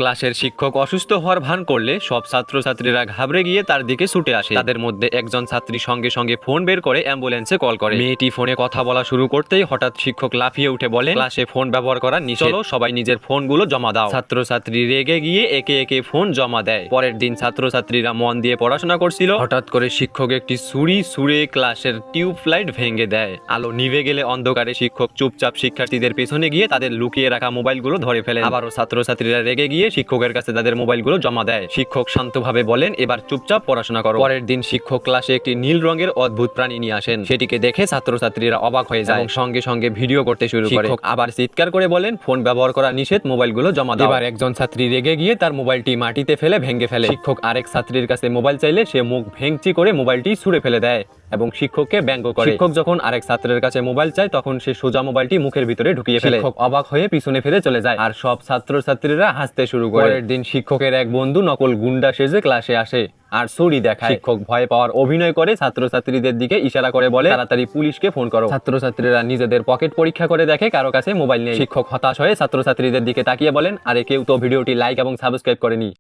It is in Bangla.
ক্লাসের শিক্ষক অসুস্থ হওয়ার ভান করলে সব ছাত্রছাত্রীরা ঘাবড়ে গিয়ে তার দিকে ছুটে আসে। তাদের মধ্যে একজন ছাত্রী সঙ্গে সঙ্গে ফোন বের করে অ্যাম্বুলেন্সে কল করে। মেয়েটি ফোনে কথা বলা শুরু করতেই হঠাৎ শিক্ষক লাফিয়ে উঠে বলে, ক্লাসে ফোন ব্যবহার করা নিষেধ, চলো সবাই নিজের ফোনগুলো জমা দাও। ছাত্রছাত্রী রেগে গিয়ে একে একে ফোন জমা দেয়। পরের দিন ছাত্রছাত্রীরা মন দিয়ে পড়াশোনা করছিল। হঠাৎ করে শিক্ষক একটি ছুরি ছুঁড়ে ক্লাসের টিউব লাইট ভেঙে দেয়। আলো নিভে গেলে অন্ধকারে শিক্ষক চুপচাপ শিক্ষার্থীদের পেছনে গিয়ে তাদের লুকিয়ে রাখা মোবাইলগুলো ধরে ফেলে। আবারও ছাত্রছাত্রীরা রেগে গিয়ে শিক্ষকের কাছে তাদের মোবাইলগুলো জমা দেয়। শিক্ষক শান্তভাবে বলেন, এবার চুপচাপ পড়াশোনা করো। পরের দিন শিক্ষক ক্লাসে একটি নীল রঙের অদ্ভুত প্রাণী নিয়ে আসেন। সেটিকে দেখে ছাত্রছাত্রীরা অবাক হয়ে যায় এবং সঙ্গে সঙ্গে ভিডিও করতে শুরু করে। শিক্ষক আবার চিৎকার করে বলেন, ফোন ব্যবহার করা নিষেধ, মোবাইলগুলো জমা দাও। এবার একজন ছাত্রী রেগে গিয়ে তার মোবাইলটি মাটিতে ফেলে ভেঙে ফেলে। শিক্ষক আরেক ছাত্রীর কাছে মোবাইল চাইলে সে মুখ ভেঙচি করে মোবাইলটি ছুঁড়ে ফেলে দেয় এবং শিক্ষককে ব্যঙ্গ করে। শিক্ষক যখন আরেক ছাত্রের কাছে মোবাইল চায় তখন সে সোজা মোবাইলটি মুখের ভিতরে ঢুকিয়ে ফেলে। শিক্ষক অবাক হয়ে পিছনে ফিরে চলে যায় আর সব ছাত্রছাত্রীরা হাসতে শুরু করে। পরের দিন শিক্ষকের এক বন্ধু নকল গুন্ডা সেজে ক্লাসে আসে আর ছুরি দেখায়। শিক্ষক ভয় পাওয়ার অভিনয় করে ছাত্রছাত্রীদের দিকে ইশারা করে বলে, তাড়াতাড়ি পুলিশকে ফোন করো। ছাত্রছাত্রীরা নিজেদের পকেট পরীক্ষা করে দেখে কারো কাছে মোবাইল নেই। শিক্ষক হতাশ হয়ে ছাত্রছাত্রীদের দিকে তাকিয়ে বলেন, আরে কেউ তো ভিডিওটি লাইক এবং সাবস্ক্রাইব করেনি।